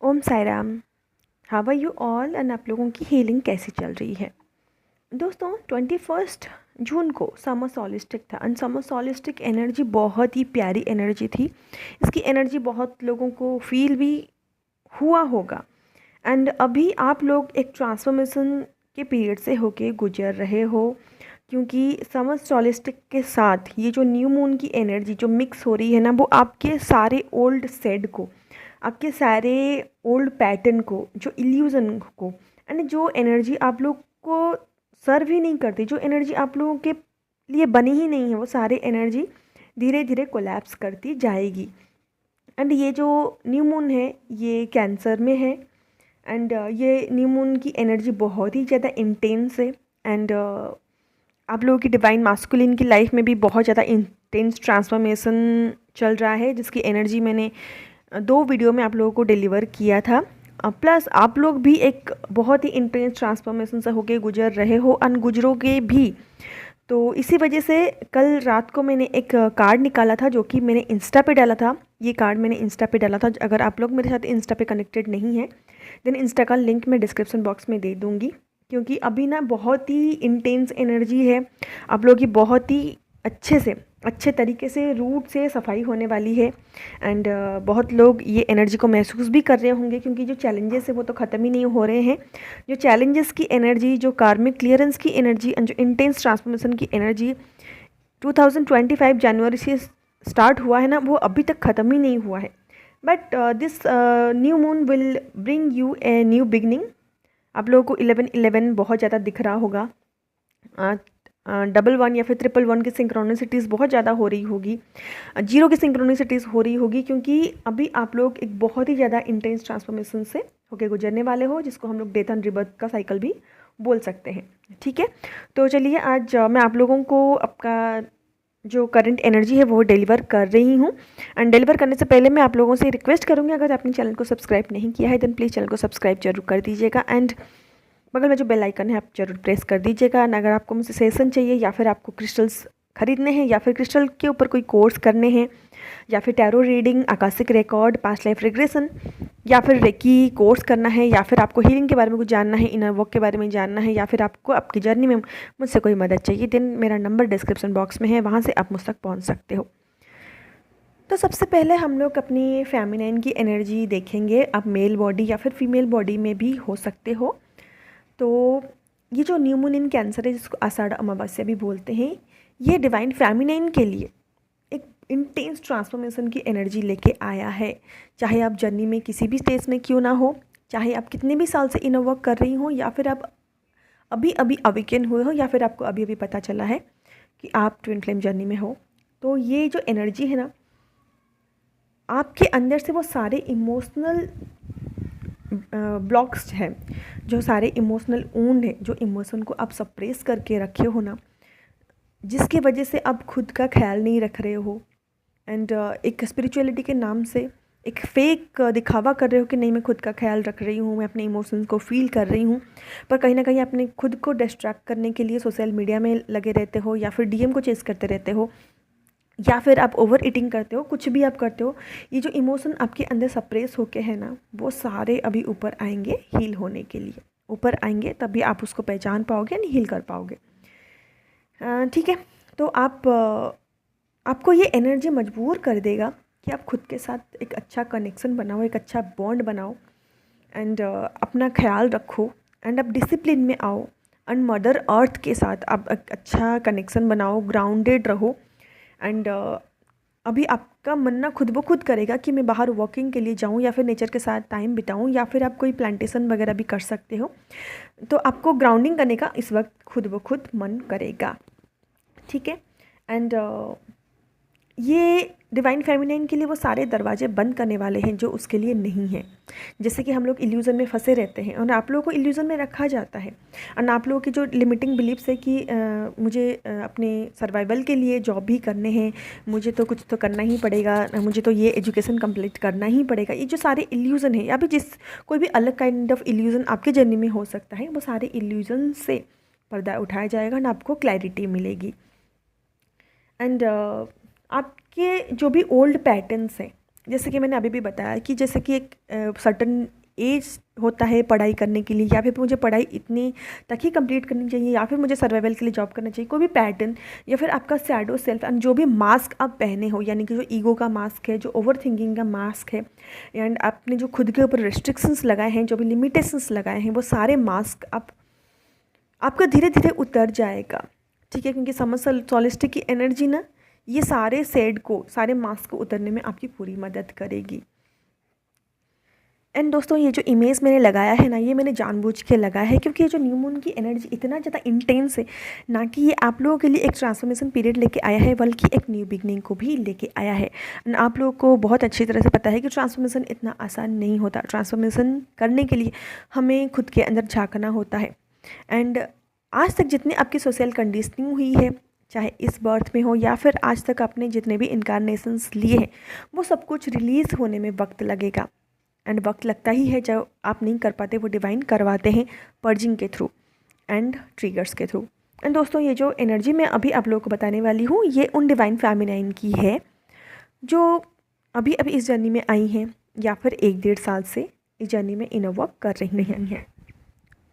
Om Sai Ram. How are you all and आप लोगों की हीलिंग कैसी चल रही है? दोस्तों, 21 जून को समर सॉलिस्टिक था एंड समर सॉलिस्टिक एनर्जी बहुत ही प्यारी एनर्जी थी। इसकी एनर्जी बहुत लोगों को फील भी हुआ होगा। एंड अभी आप लोग एक ट्रांसफॉर्मेशन के पीरियड से होके गुजर रहे हो, क्योंकि समर सॉलिस्टिक के साथ ये जो न्यू मून की एनर्जी जो मिक्स हो रही है ना, वो आपके सारे ओल्ड सेड को, आपके सारे ओल्ड पैटर्न को, जो इल्यूज़न को, एंड जो एनर्जी आप लोग को सर्व ही नहीं करती, जो एनर्जी आप लोगों के लिए बनी ही नहीं है, वो सारी एनर्जी धीरे धीरे कोलैप्स करती जाएगी। एंड ये जो न्यू मून है ये कैंसर में है। एंड ये न्यू मून की एनर्जी बहुत ही ज़्यादा इंटेंस है। एंड आप लोगों की डिवाइन मास्कुलिन की लाइफ में भी बहुत ज़्यादा इंटेंस ट्रांसफॉर्मेशन चल रहा है, जिसकी एनर्जी मैंने 2 वीडियो में आप लोगों को डिलीवर किया था। प्लस आप लोग भी एक बहुत ही इंटेंस ट्रांसफॉर्मेशन से होके गुजर रहे हो, गुजरोगे भी। तो इसी वजह से कल रात को मैंने एक कार्ड निकाला था जो कि मैंने इंस्टा पे डाला था। ये कार्ड मैंने इंस्टा पे डाला था। अगर आप लोग मेरे साथ इंस्टा पे कनेक्टेड नहीं है देन इंस्टा का लिंक मैं डिस्क्रिप्शन बॉक्स में दे दूँगी, क्योंकि अभी ना बहुत ही इंटेंस एनर्जी है। आप लोगों की बहुत ही अच्छे तरीके से रूट से सफाई होने वाली है। एंड बहुत लोग ये एनर्जी को महसूस भी कर रहे होंगे, क्योंकि जो चैलेंजेस है वो तो ख़त्म ही नहीं हो रहे हैं। जो चैलेंजेस की एनर्जी, जो कार्मिक क्लियरेंस की एनर्जी एंड जो इंटेंस ट्रांसफॉर्मेशन की एनर्जी 2025 जनवरी से स्टार्ट हुआ है ना, वो अभी तक ख़त्म ही नहीं हुआ है। But this new moon will bring U a new beginning. आप लोगों को 11-11 बहुत ज़्यादा दिख रहा होगा। 11 या फिर 11 की सिंक्रोनिसिटीज़ बहुत ज़्यादा हो रही होगी। 0 की सिंक्रोनिसिटीज़ हो रही होगी, क्योंकि अभी आप लोग एक बहुत ही ज़्यादा इंटेंस ट्रांसफॉर्मेशन से होके गुजरने वाले हो, जिसको हम लोग डेथ एंड रिबर्थ का साइकिल भी बोल सकते हैं। ठीक है, तो चलिए आज मैं आप लोगों को आपका जो करंट एनर्जी है वो डिलीवर कर रही हूँ। एंड डिलीवर करने से पहले मैं आप लोगों से रिक्वेस्ट करूँगी, अगर आपने चैनल को सब्सक्राइब नहीं किया है देन प्लीज़ चैनल को सब्सक्राइब जरूर कर दीजिएगा। एंड बगल में जो बेल आइकन है आप जरूर प्रेस कर दीजिएगा। अगर आपको मुझसे सेशन चाहिए, या फिर आपको क्रिस्टल्स खरीदने हैं, या फिर क्रिस्टल के ऊपर कोई कोर्स करने हैं, या फिर tarot reading, Akashic record, past life regression, या फिर रेकी कोर्स करना है, या फिर आपको हीलिंग के बारे में कुछ जानना है, इनर वर्क के बारे में जानना है, या फिर आपको आपकी जर्नी में मुझसे कोई मदद चाहिए, देन मेरा नंबर डिस्क्रिप्शन बॉक्स में है, वहाँ से आप मुझ तक पहुँच सकते हो। तो सबसे पहले हम लोग अपनी फेमिनाइन की एनर्जी देखेंगे। आप मेल बॉडी या फिर फीमेल बॉडी में भी हो सकते हो। तो ये जो न्यू मून इन कैंसर है, जिसको आषाढ़ अमावस्या भी बोलते हैं, ये डिवाइन फेमिनाइन के लिए एक इंटेंस ट्रांसफॉर्मेशन की एनर्जी लेके आया है। चाहे आप जर्नी में किसी भी स्टेज में क्यों ना हो, चाहे आप कितने भी साल से इनर वर्क कर रही हो, या फिर आप अभी अभी अवेकन हुए हो, या फिर आपको अभी अभी पता चला है कि आप ट्विन फ्लेम जर्नी में हो, तो ये जो एनर्जी है ना, आपके अंदर से वो सारे इमोशनल ब्लॉक्स हैं, जो सारे इमोशनल ऊंड है, जो इमोशन को आप सप्रेस करके रखे हो ना, जिसकी वजह से आप खुद का ख्याल नहीं रख रहे हो। एंड एक स्पिरिचुअलिटी के नाम से एक फेक दिखावा कर रहे हो कि नहीं मैं खुद का ख्याल रख रही हूँ, मैं अपने इमोशंस को फील कर रही हूँ, पर कहीं ना कहीं अपने खुद को डिस्ट्रैक्ट करने के लिए सोशल मीडिया में लगे रहते हो, या फिर डीएम को चेस करते रहते हो, या फिर आप ओवर ईटिंग करते हो, कुछ भी आप करते हो। ये जो इमोशन आपके अंदर सप्रेस होके है ना, वो सारे अभी ऊपर आएंगे हील होने के लिए। ऊपर आएंगे तभी आप उसको पहचान पाओगे, नहीं हील कर पाओगे। ठीक है, तो आपको ये एनर्जी मजबूर कर देगा कि आप खुद के साथ एक अच्छा कनेक्शन बनाओ, एक अच्छा बॉन्ड बनाओ, एंड अपना ख्याल रखो, एंड आप डिसिप्लिन में आओ, एंड मदर अर्थ के साथ आप एक अच्छा कनेक्शन बनाओ, ग्राउंडेड रहो। एंड अभी आपका मन ना खुद ब खुद करेगा कि मैं बाहर वॉकिंग के लिए जाऊं, या फिर नेचर के साथ टाइम बिताऊं, या फिर आप कोई प्लांटेशन वगैरह भी कर सकते हो। तो आपको ग्राउंडिंग करने का इस वक्त खुद ब खुद मन करेगा। ठीक है, एंड ये डिवाइन फेमिनाइन के लिए वो सारे दरवाजे बंद करने वाले हैं जो उसके लिए नहीं हैं। जैसे कि हम लोग इल्यूज़न में फंसे रहते हैं, और आप लोगों को इल्यूज़न में रखा जाता है, और आप लोगों की जो लिमिटिंग बिलीफ्स है कि मुझे अपने सर्वाइवल के लिए जॉब भी करने हैं, मुझे तो कुछ तो करना ही पड़ेगा, मुझे तो ये एजुकेशन कंप्लीट करना ही पड़ेगा, ये जो सारे इल्यूज़न है, या फिर जिस कोई भी अलग काइंड ऑफ इल्यूज़न आपके जर्नी में हो सकता है, वो सारे इल्यूज़न से पर्दा उठाया जाएगा और आपको क्लैरिटी मिलेगी। एंड आपके जो भी ओल्ड पैटर्न्स हैं, जैसे कि मैंने अभी भी बताया कि जैसे कि एक सर्टन एज होता है पढ़ाई करने के लिए, या फिर मुझे पढ़ाई इतनी तक ही कंप्लीट करनी चाहिए, या फिर मुझे सर्वाइवल के लिए जॉब करना चाहिए, कोई भी पैटर्न, या फिर आपका शैडो सेल्फ एंड जो भी मास्क आप पहने हो, यानी कि जो ईगो का मास्क है, जो ओवर थिंकिंग का मास्क है, एंड आपने जो खुद के ऊपर रिस्ट्रिक्शंस लगाए हैं, जो भी लिमिटेशंस लगाए हैं, वो सारे मास्क आपका धीरे धीरे उतर जाएगा। ठीक है, क्योंकि समर सॉलिस्टिक की एनर्जी ना ये सारे शेड को, सारे मास्क को उतरने में आपकी पूरी मदद करेगी। एंड दोस्तों, ये जो इमेज मैंने लगाया है ना, ये मैंने जानबूझ के लगाया है क्योंकि ये जो न्यू मून की एनर्जी इतना ज़्यादा इंटेंस है ना, कि ये आप लोगों के लिए एक ट्रांसफॉर्मेशन पीरियड लेके आया है, बल्कि एक न्यू बिगनिंग को भी लेके आया है। एंड आप लोगों को बहुत अच्छी तरह से पता है कि ट्रांसफॉर्मेशन इतना आसान नहीं होता। ट्रांसफॉर्मेशन करने के लिए हमें खुद के अंदर झांकना होता है। एंड आज तक जितनी आपकी सोशल कंडीशनिंग हुई है, चाहे इस बर्थ में हो या फिर आज तक आपने जितने भी इनकारनेशंस लिए हैं, वो सब कुछ रिलीज़ होने में वक्त लगेगा। एंड वक्त लगता ही है, जो आप नहीं कर पाते वो डिवाइन करवाते हैं पर्जिंग के थ्रू एंड ट्रिगर्स के थ्रू। एंड दोस्तों, ये जो एनर्जी मैं अभी आप लोगों को बताने वाली हूँ, ये उन डिवाइन फेमिनाइन की है जो अभी अभी इस जर्नी में आई हैं, या फिर 1-1.5 साल से इस जर्नी में इनर वर्क कर रही हैं।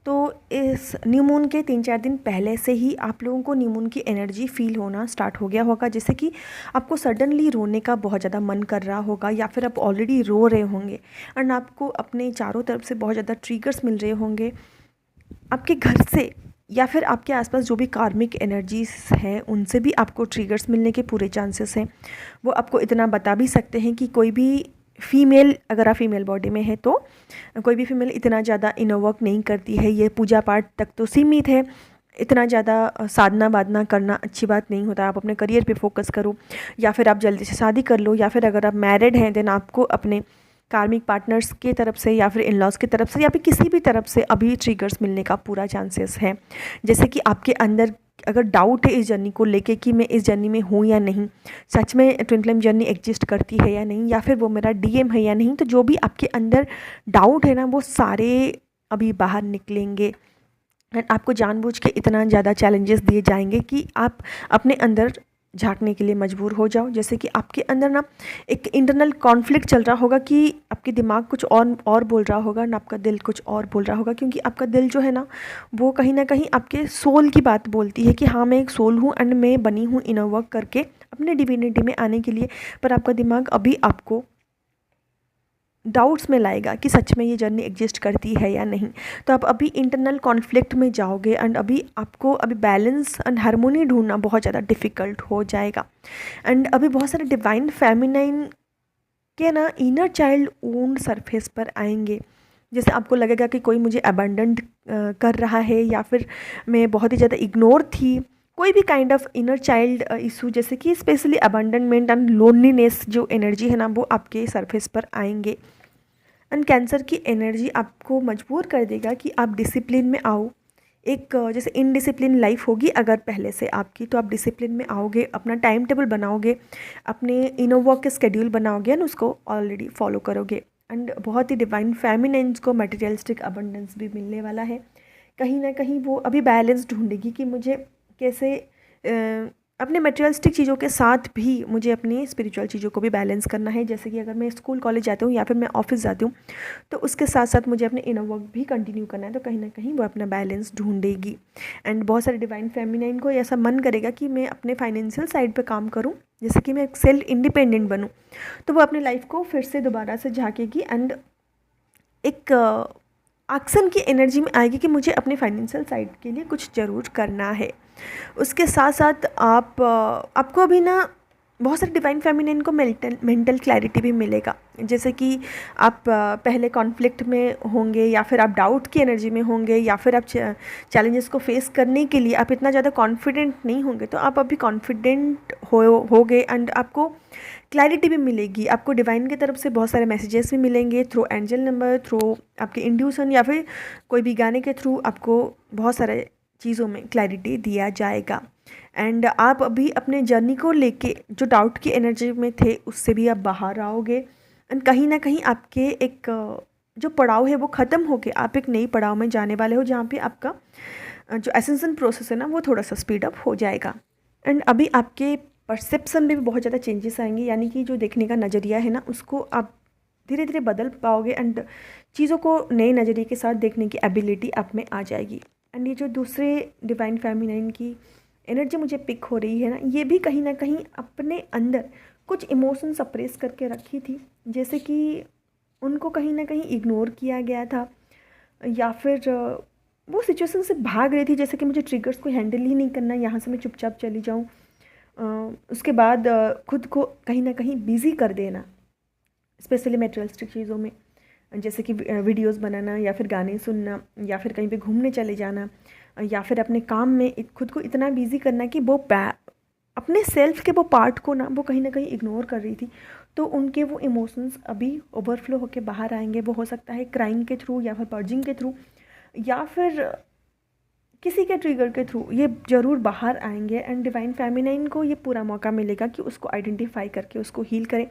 तो इस न्यू मून के 3-4 दिन पहले से ही आप लोगों को न्यू मून की एनर्जी फील होना स्टार्ट हो गया होगा। जैसे कि आपको सडनली रोने का बहुत ज़्यादा मन कर रहा होगा, या फिर आप ऑलरेडी रो रहे होंगे, एंड आपको अपने चारों तरफ से बहुत ज़्यादा ट्रिगर्स मिल रहे होंगे आपके घर से, या फिर आपके आसपास जो भी कार्मिक एनर्जीज हैं उनसे भी आपको ट्रिगर्स मिलने के पूरे चांसेस हैं। वो आपको इतना बता भी सकते हैं कि कोई भी फीमेल, अगर आप फीमेल बॉडी में है तो कोई भी फीमेल इतना ज़्यादा इनर वर्क नहीं करती है, ये पूजा पाठ तक तो सीमित है। इतना ज़्यादा साधना वादना करना अच्छी बात नहीं होता। आप अपने करियर पे फोकस करो, या फिर आप जल्दी से शादी कर लो, या फिर अगर आप मैरिड हैं देन आपको अपने कार्मिक पार्टनर्स की तरफ से, या फिर इन लॉज की तरफ से, या फिर किसी भी तरफ से अभी ट्रिगर्स मिलने का पूरा चांसेस है। जैसे कि आपके अंदर अगर डाउट है इस जर्नी को लेके कि मैं इस जर्नी में हूँ या नहीं, सच में ट्विन फ्लेम जर्नी एग्जिस्ट करती है या नहीं, या फिर वो मेरा डीएम है या नहीं, तो जो भी आपके अंदर डाउट है ना, वो सारे अभी बाहर निकलेंगे। एंड आपको जानबूझ के इतना ज़्यादा चैलेंजेस दिए जाएंगे कि आप अपने अंदर झांकने के लिए मजबूर हो जाओ। जैसे कि आपके अंदर ना एक इंटरनल कॉन्फ्लिक्ट चल रहा होगा कि आपके दिमाग कुछ और बोल रहा होगा ना, आपका दिल कुछ और बोल रहा होगा, क्योंकि आपका दिल जो है ना वो कहीं ना कहीं आपके सोल की बात बोलती है कि हाँ मैं एक सोल हूँ एंड मैं बनी हूँ इनर वर्क करके अपने डिविनिटी में आने के लिए। पर आपका दिमाग अभी आपको डाउट्स में लाएगा कि सच में ये जर्नी एग्जिस्ट करती है या नहीं। तो आप अभी इंटरनल कॉन्फ्लिक्ट में जाओगे, एंड अभी आपको अभी बैलेंस एंड हार्मोनी ढूंढना बहुत ज़्यादा डिफ़िकल्ट हो जाएगा। एंड अभी बहुत सारे डिवाइन फेमिनाइन के ना इनर चाइल्ड वुंड सरफेस पर आएंगे। जैसे आपको लगेगा कि कोई मुझे अबंडेंट कर रहा है, या फिर मैं बहुत ही ज़्यादा इग्नोर थी, कोई भी kind of inner child issue, जैसे कि स्पेशली अबंडनमेंट एंड लोनलीनेस जो एनर्जी है ना, वो आपके सरफेस पर आएंगे। एंड कैंसर की एनर्जी आपको मजबूर कर देगा कि आप डिसिप्लिन में आओ। एक जैसे इनडिसिप्लिन लाइफ होगी अगर पहले से आपकी, तो आप डिसिप्लिन में आओगे, अपना टाइम टेबल बनाओगे, अपने इनर वर्क के स्केड्यूल बनाओगे एंड उसको ऑलरेडी फॉलो करोगे। एंड बहुत ही डिवाइन फेमिनाइन्स को मटेरियलिस्टिक अबंडेंस भी मिलने वाला है। कहीं ना कहीं वो अभी बैलेंस ढूंढेगी कि मुझे कैसे अपने मटेरियलिस्टिक चीज़ों के साथ भी मुझे अपनी स्पिरिचुअल चीज़ों को भी बैलेंस करना है। जैसे कि अगर मैं स्कूल कॉलेज जाती हूँ या फिर मैं ऑफिस जाती हूँ, तो उसके साथ साथ मुझे अपने इनर वर्क भी कंटिन्यू करना है, तो कहीं ना कहीं वो अपना बैलेंस ढूंढेगी। एंड बहुत सारे डिवाइन फेमिनाइन को ऐसा मन करेगा कि मैं अपने फाइनेंशियल साइड पे काम करूँ, जैसे कि मैं सेल्फ इंडिपेंडेंट बनूँ, तो वो अपनी लाइफ को फिर से दोबारा से झाँकेगी एंड एक एक्शन की एनर्जी में आएगी कि मुझे अपने फाइनेंशियल साइड के लिए कुछ ज़रूर करना है। उसके साथ साथ आपको अभी ना बहुत सारे डिवाइन फेमिनिन को मेंटल क्लैरिटी भी मिलेगा। जैसे कि आप पहले कॉन्फ्लिक्ट में होंगे, या फिर आप डाउट की एनर्जी में होंगे, या फिर आप चैलेंजेस को फेस करने के लिए आप इतना ज़्यादा कॉन्फिडेंट नहीं होंगे, तो आप अभी कॉन्फिडेंट होगे एंड आपको क्लैरिटी भी मिलेगी। आपको डिवाइन की तरफ से बहुत सारे मैसेजेस भी मिलेंगे थ्रू एंजल नंबर, थ्रू आपके इंट्यूशन, या फिर कोई भी गाने के थ्रू आपको बहुत सारे चीज़ों में क्लैरिटी दिया जाएगा। एंड आप अभी अपने जर्नी को लेके जो डाउट की एनर्जी में थे उससे भी आप बाहर आओगे, एंड कहीं ना कहीं आपके एक जो पड़ाव है वो ख़त्म होके आप एक नई पड़ाव में जाने वाले हो, जहाँ पे आपका जो एसेंशन प्रोसेस है ना वो थोड़ा सा स्पीड अप हो जाएगा। एंड अभी आपके परसेप्शन में भी बहुत ज़्यादा चेंजेस आएंगे, यानी कि जो देखने का नज़रिया है ना उसको आप धीरे धीरे बदल पाओगे एंड चीज़ों को नए नज़रिए के साथ देखने की एबिलिटी आप में आ जाएगी। एंड ये जो दूसरे डिवाइन फेमिनाइन की एनर्जी मुझे पिक हो रही है ना, ये भी कहीं ना कहीं अपने अंदर कुछ इमोशन सप्रेस करके रखी थी, जैसे कि उनको कहीं ना कहीं इग्नोर किया गया था, या फिर वो सिचुएशन से भाग रही थी, जैसे कि मुझे ट्रिगर्स को हैंडल ही नहीं करना, यहाँ से मैं चुपचाप चली जाऊँ। उसके बाद खुद को कहीं ना कहीं बिज़ी कर देना, स्पेशली मेटेरियलिस्टिक चीज़ों में, जैसे कि वीडियोस बनाना या फिर गाने सुनना या फिर कहीं पे घूमने चले जाना, या फिर अपने काम में खुद को इतना बिज़ी करना कि वो अपने सेल्फ के वो पार्ट को ना वो कहीं ना कहीं इग्नोर कर रही थी। तो उनके वो इमोशंस अभी ओवरफ्लो होकर बाहर आएंगे। वो हो सकता है क्राइंग के थ्रू या फिर पर्जिंग के थ्रू या फिर किसी के ट्रिगर के थ्रू, ये ज़रूर बाहर आएंगे। एंड डिवाइन फेमिनाइन को ये पूरा मौका मिलेगा कि उसको आइडेंटिफाई करके उसको हील करें।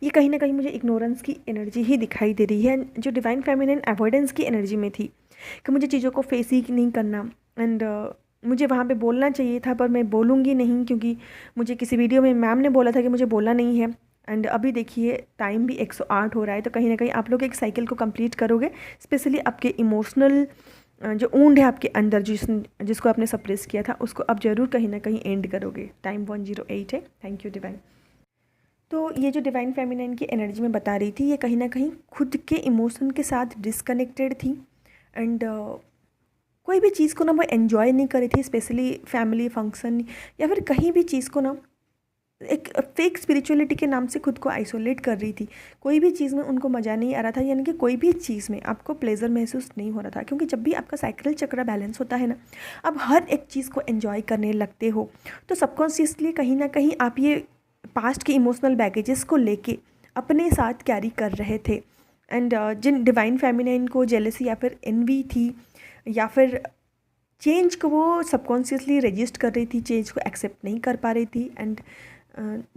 ये कहीं ना कहीं मुझे इग्नोरेंस की एनर्जी ही दिखाई दे रही है, जो डिवाइन फेमिनाइन अवॉइडेंस की एनर्जी में थी कि मुझे चीज़ों को फेस ही नहीं करना। एंड मुझे वहाँ पे बोलना चाहिए था पर मैं बोलूँगी नहीं, क्योंकि मुझे किसी वीडियो में मैम ने बोला था कि मुझे बोलना नहीं है। एंड अभी देखिए टाइम भी 108 हो रहा है, तो कहीं ना कहीं आप लोग एक साइकिल को कंप्लीट करोगे, स्पेशली आपके इमोशनल जो ऊंड है आपके अंदर जिसको आपने सप्रेस किया था उसको आप ज़रूर कहीं ना कहीं एंड करोगे। टाइम 108 है। Thank you divine. तो ये जो डिवाइन फेमिनाइन की एनर्जी में बता रही थी, ये कहीं ना कहीं खुद के इमोशन के साथ डिस्कनेक्टेड थी एंड कोई भी चीज़ को ना वो एन्जॉय नहीं कर रही थी, स्पेशली फैमिली फंक्शन या फिर कहीं भी चीज़ को ना एक फेक स्पिरिचुअलिटी के नाम से खुद को आइसोलेट कर रही थी। कोई भी चीज़ में उनको मज़ा नहीं आ रहा था, यानी कि कोई भी चीज़ में आपको प्लेजर महसूस नहीं हो रहा था, क्योंकि जब भी आपका साइकिल चक्र बैलेंस होता है ना, आप हर एक चीज़ को एंजॉय करने लगते हो, तो सबकॉन्शियसली कहीं ना कहीं आप ये पास्ट के इमोशनल बैगेजेस को लेके अपने साथ कैरी कर रहे थे। एंड जिन डिवाइन फेमिनाइन को जेलसी या फिर एनवी थी या फिर चेंज को वो सबकॉन्शियसली रजिस्ट कर रही थी, चेंज को एक्सेप्ट नहीं कर पा रही थी। एंड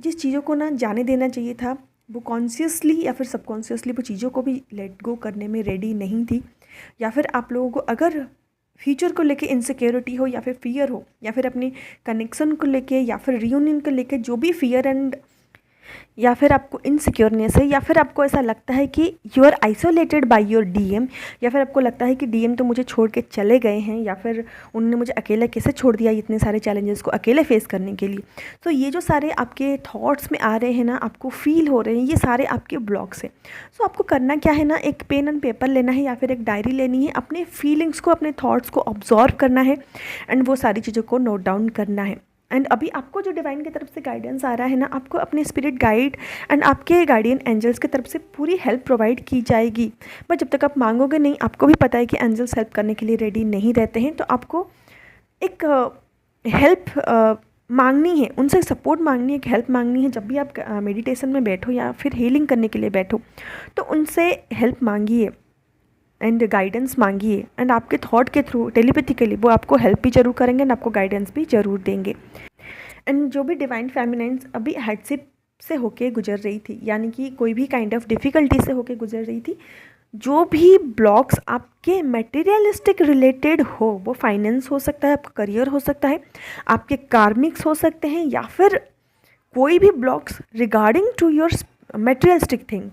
जिस चीज़ों को ना जाने देना चाहिए था, वो कॉन्शियसली या फिर सबकॉन्शियसली वो चीज़ों को भी लेट गो करने में रेडी नहीं थी। या फिर आप लोगों को अगर फ्यूचर को लेके इनसिक्योरिटी हो या फिर फियर हो, या फिर अपने कनेक्शन को लेके या फिर रियूनियन को लेके जो भी फियर एंड या फिर आपको इनसिक्योरनेस है, या फिर आपको ऐसा लगता है कि you are isolated by your DM, या फिर आपको लगता है कि डीएम तो मुझे छोड़ के चले गए हैं, या फिर उन्होंने मुझे अकेला कैसे छोड़ दिया इतने सारे चैलेंजेस को अकेले फेस करने के लिए। तो ये जो सारे आपके थॉट्स में आ रहे हैं ना, आपको फील हो रहे हैं, ये सारे आपके ब्लॉक्स हैं। सो आपको करना क्या है ना, एक पेन एंड पेपर लेना है या फिर एक डायरी लेनी है, अपने फीलिंग्स को अपने थॉट्स को ऑब्जर्व करना है एंड वो सारी चीज़ों को नोट डाउन करना है। एंड अभी आपको जो डिवाइन की तरफ से गाइडेंस आ रहा है ना, आपको अपने स्पिरिट गाइड एंड आपके गार्डियन एंजल्स की तरफ से पूरी हेल्प प्रोवाइड की जाएगी। बट जब तक आप मांगोगे नहीं, आपको भी पता है कि एंजल्स हेल्प करने के लिए रेडी नहीं रहते हैं, तो आपको एक हेल्प मांगनी है, उनसे सपोर्ट मांगनी है, एक हेल्प मांगनी है। जब भी आप मेडिटेशन में बैठो या फिर हीलिंग करने के लिए बैठो, तो उनसे हेल्प मांगिए एंड गाइडेंस मांगिए। एंड आपके थॉट के थ्रू टेलीपैथिकली वो आपको हेल्प भी जरूर करेंगे एंड आपको गाइडेंस भी जरूर देंगे। एंड जो भी डिवाइन फेमिनाइंस अभी हार्डशिप से होके गुजर रही थी, यानी कि कोई भी काइंड ऑफ डिफ़िकल्टी से होके गुजर रही थी, जो भी ब्लॉक्स आपके मटेरियलिस्टिक रिलेटेड हो, वो फाइनेंस हो सकता है, आपका करियर हो सकता है, आपके कार्मिक्स हो सकते हैं, या फिर कोई भी blocks regarding to your materialistic thing,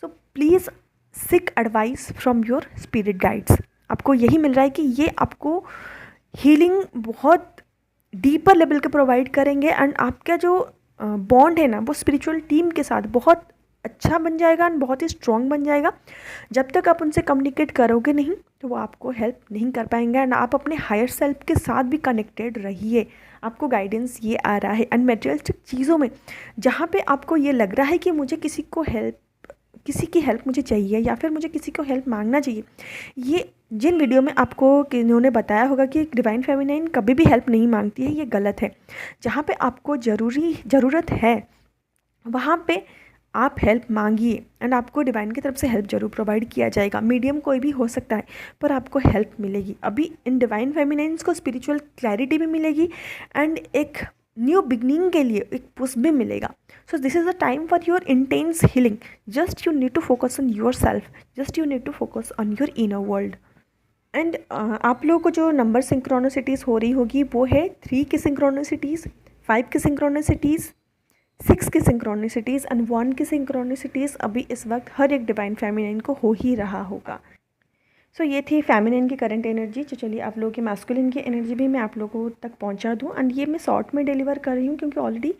so please seek advice from your spirit guides. आपको यही मिल रहा है कि ये आपको हीलिंग बहुत डीपर लेवल के प्रोवाइड करेंगे एंड आपका जो बॉन्ड है ना, वो स्पिरिचुअल टीम के साथ बहुत अच्छा बन जाएगा एंड बहुत ही स्ट्रॉन्ग बन जाएगा। जब तक आप उनसे कम्युनिकेट करोगे नहीं, तो वो आपको हेल्प नहीं कर पाएंगे एंड आप अपने हायर सेल्फ के साथ भी कनेक्टेड रहिए। आपको गाइडेंस ये आ रहा है। एंड मटेरियलिस्टिक चीज़ों में जहाँ पे आपको ये लग रहा है कि मुझे किसी की हेल्प मुझे चाहिए या फिर मुझे किसी को हेल्प मांगना चाहिए, ये जिन वीडियो में आपको इन्होंने बताया होगा कि डिवाइन फेमिनाइन कभी भी हेल्प नहीं मांगती है, ये गलत है। जहाँ पे आपको ज़रूरत है वहाँ पे आप हेल्प मांगिए एंड आपको डिवाइन की तरफ से हेल्प जरूर प्रोवाइड किया जाएगा। मीडियम कोई भी हो सकता है, पर आपको हेल्प मिलेगी। अभी इन डिवाइन फेमिनाइंस को स्पिरिचुअल क्लैरिटी भी मिलेगी एंड एक न्यू बिगनिंग के लिए एक पुश भी मिलेगा। So this is the time for your intense healing. Just you need to focus on your self, just you need to focus on your inner world. And आप लोगों को जो नंबर सिंक्रोनिसिटीज़ हो रही होगी वो है 3 की सिंक्रोनिसिटीज़, 5 की सिंक्रोनिसिटीज़, 6 की सिंक्रोनिसिटीज़ एंड 1 की सिंक्रोनिसिटीज़ अभी इस वक्त हर एक डिवाइन फेमिनिन को हो ही रहा होगा। सो ये थी फेमिनिन की करंट एनर्जी। तो चलिए आप लोगों की मैस्कुलिन की एनर्जी भी मैं आप लोगों तक पहुंचा दूं। एंड ये मैं शॉर्ट में डिलीवर कर रही हूँ क्योंकि ऑलरेडी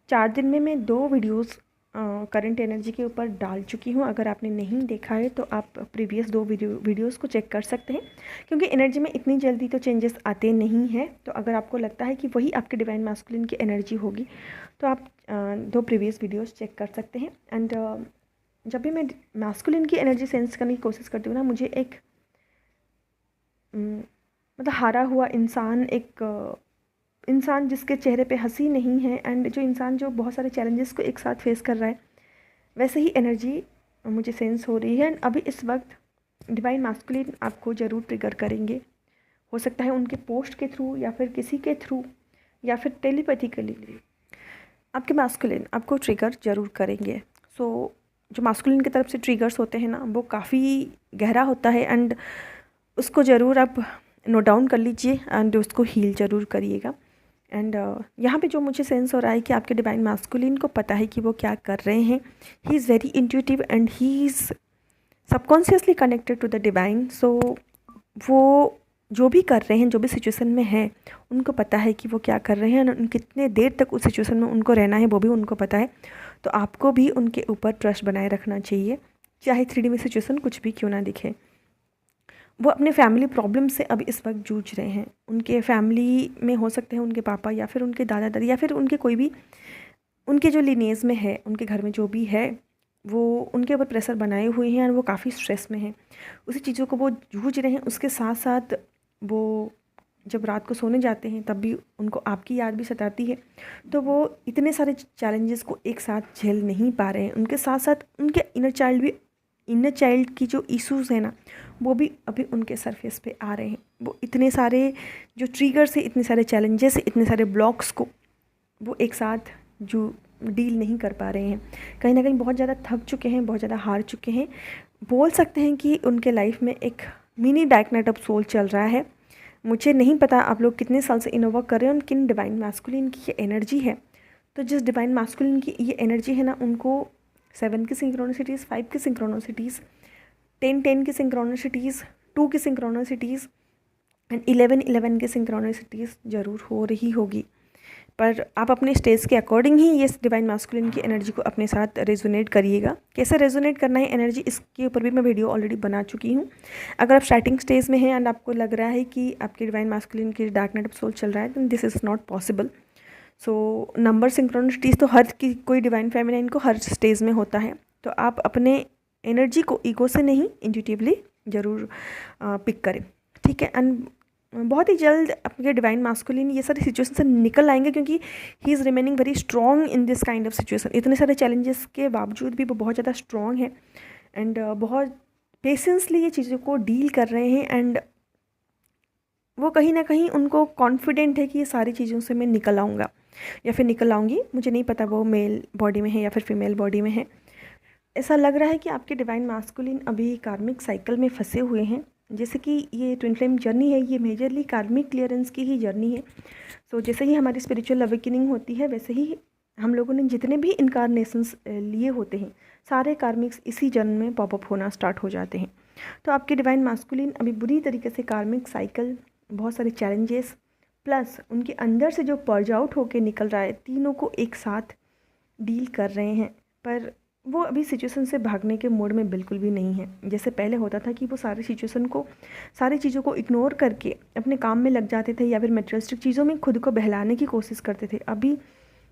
4 दिन में मैं 2 वीडियोस करंट एनर्जी के ऊपर डाल चुकी हूँ। अगर आपने नहीं देखा है तो आप प्रीवियस 2 वीडियोस को चेक कर सकते हैं, क्योंकि एनर्जी में इतनी जल्दी तो चेंजेस आते नहीं हैं। तो अगर आपको लगता है कि वही आपके डिवाइन मैस्कुलिन की एनर्जी होगी तो आप 2 प्रीवियस वीडियोज़ चेक कर सकते हैं। एंड जब भी मैं मैस्कुलिन की एनर्जी सेंस करने की कोशिश करती हूँ ना, मुझे एक मतलब हारा हुआ इंसान, एक इंसान जिसके चेहरे पे हंसी नहीं है, एंड जो इंसान जो बहुत सारे चैलेंजेस को एक साथ फेस कर रहा है, वैसे ही एनर्जी मुझे सेंस हो रही है। एंड अभी इस वक्त डिवाइन मैस्कुलिन आपको ज़रूर ट्रिगर करेंगे। हो सकता है उनके पोस्ट के थ्रू या फिर किसी के थ्रू या फिर टेलीपैथिकली आपके मैस्कुलिन आपको ट्रिगर ज़रूर करेंगे। सो जो मैस्कुलिन की तरफ से ट्रिगर्स होते हैं ना, वो काफ़ी गहरा होता है एंड उसको ज़रूर आप नोट डाउन कर लीजिए एंड उसको हील ज़रूर करिएगा। एंड यहाँ पे जो मुझे सेंस हो रहा है कि आपके डिवाइन मैस्कुलिन को पता है कि वो क्या कर रहे हैं। He is very intuitive and he is subconsciously connected to the divine. So वो जो भी कर रहे हैं, जो भी सिचुएशन में है, उनको पता है कि वो क्या कर रहे हैं और कितने देर तक उस सिचुएशन में उनको रहना है वो भी उनको पता है। तो आपको भी उनके ऊपर ट्रस्ट बनाए रखना चाहिए, चाहे 3D में सिचुएशन कुछ भी क्यों ना दिखे। वो अपने फैमिली प्रॉब्लम से अभी इस वक्त जूझ रहे हैं। उनके फैमिली में हो सकते हैं उनके पापा या फिर उनके दादा दादी या फिर उनके कोई भी उनके जो लिनेज में है, उनके घर में जो भी है, वो उनके ऊपर प्रेशर बनाए हुए हैं और वो काफ़ी स्ट्रेस में हैं। उसी चीज़ों को वो जूझ रहे हैं। उसके साथ साथ वो जब रात को सोने जाते हैं तब भी उनको आपकी याद भी सताती है। तो वो इतने सारे चैलेंजेस को एक साथ झेल नहीं पा रहे हैं। उनके साथ साथ उनके इनर चाइल्ड की जो इश्यूज़ है ना, वो भी अभी उनके सरफेस पे आ रहे हैं। वो इतने सारे जो ट्रिगर्स है, इतने सारे चैलेंजेस है, इतने सारे ब्लॉक्स को वो एक साथ जो डील नहीं कर पा रहे हैं। कहीं ना कहीं बहुत ज़्यादा थक चुके हैं, बहुत ज़्यादा हार चुके हैं। बोल सकते हैं कि उनके लाइफ में एक mini dark night of soul चल रहा है। मुझे नहीं पता आप लोग कितने साल से इनोवर्क कर रहे हैं, किन डिवाइन मैस्कुलिन की ये एनर्जी है। तो जिस डिवाइन मैस्कुलिन की ये एनर्जी है ना, उनको 7 की सिंक्रोनिसिटीज़, 5 की सिंक्रोनिसिटीज़, 10 की सिंक्रोनिसिटीज़, 2 की सिंक्रोनिसिटीज़ एंड 11 की सिंक्रोनिसिटीज़ ज़रूर हो रही होगी। पर आप अपने स्टेज के अकॉर्डिंग ही ये डिवाइन मैस्कुलिन की एनर्जी को अपने साथ रेजोनेट करिएगा। कैसे रेजोनेट करना है एनर्जी, इसके ऊपर भी मैं वीडियो ऑलरेडी बना चुकी हूँ। अगर आप स्टार्टिंग स्टेज में हैं एंड आपको लग रहा है कि आपके डिवाइन मैस्कुलिन की डार्क नाइट ऑफ सोल चल रहा है, then this is not possible. So number synchronicities तो हर की कोई डिवाइन फेमिनाइन को हर स्टेज में होता है। तो आप अपने एनर्जी को ईगो से नहीं, इंट्यूटिवली ज़रूर पिक करें, ठीक है। एंड बहुत ही जल्द आपके डिवाइन मैस्कुलिन ये सारी सिचुएशन से निकल आएंगे, क्योंकि he is remaining very strong in this kind of situation. इतने सारे चैलेंजेस के बावजूद भी वो बहुत ज़्यादा स्ट्रॉन्ग है एंड बहुत पेशेंसली ये चीज़ों को डील कर रहे हैं। एंड वो कहीं ना कहीं उनको कॉन्फिडेंट है कि ये सारी चीज़ों से मैं निकल आऊँगा या फिर निकल आऊँगी। मुझे नहीं पता वो मेल बॉडी में है या फिर फीमेल बॉडी में है। ऐसा लग रहा है कि आपके डिवाइन मैस्कुलिन अभी कार्मिक साइकिल में फंसे हुए हैं। जैसे कि ये ट्विन फ्लेम जर्नी है, ये मेजरली कार्मिक क्लियरेंस की ही जर्नी है। सो जैसे ही हमारी स्पिरिचुअल अवेकनिंग होती है, वैसे ही हम लोगों ने जितने भी इनकारनेशंस लिए होते हैं, सारे कार्मिक्स इसी जन्म में पॉपअप होना स्टार्ट हो जाते हैं। तो आपके डिवाइन मैस्कुलिन अभी बुरी तरीके से कार्मिक साइकिल, बहुत सारे चैलेंजेस प्लस उनके अंदर से जो पर्ज आउट होकर निकल रहा है, तीनों को एक साथ डील कर रहे हैं। पर वो अभी सिचुएशन से भागने के मोड में बिल्कुल भी नहीं है। जैसे पहले होता था कि वो सारी सिचुएशन को, सारी चीज़ों को इग्नोर करके अपने काम में लग जाते थे या फिर मटेरियलिस्टिक चीज़ों में खुद को बहलाने की कोशिश करते थे। अभी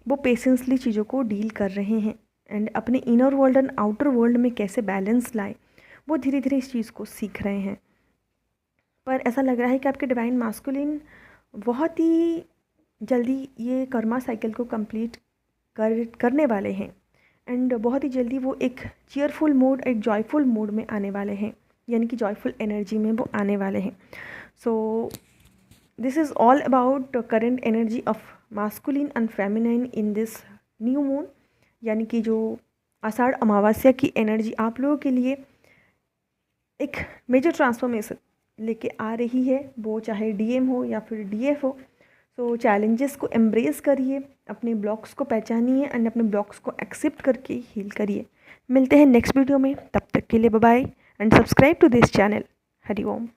वो पेशेंसली चीज़ों को डील कर रहे हैं एंड अपने inner world and outer world में कैसे बैलेंस लाए, वो धीरे धीरे इस चीज़ को सीख रहे हैं। पर ऐसा लग रहा है कि आपके डिवाइन मैस्कुलिन बहुत ही जल्दी ये कर्मा साइकिल को कंप्लीट करने वाले हैं एंड बहुत ही जल्दी वो एक चीयरफुल मोड, एक जॉयफुल मोड में आने वाले हैं, यानी कि जॉयफुल एनर्जी में वो आने वाले हैं। सो this is all about current energy of masculine and feminine in this new moon, यानी कि जो आषाढ़ अमावस्या की एनर्जी आप लोगों के लिए एक मेजर ट्रांसफॉर्मेशन लेके आ रही है, वो चाहे डीएम हो या फिर डीएफ हो। तो चैलेंजेस को एम्ब्रेस करिए, अपने ब्लॉक्स को पहचानिए एंड अपने ब्लॉक्स को एक्सेप्ट करके हील करिए। मिलते हैं नेक्स्ट वीडियो में, तब तक के लिए bye bye and subscribe to this channel. Hari Om.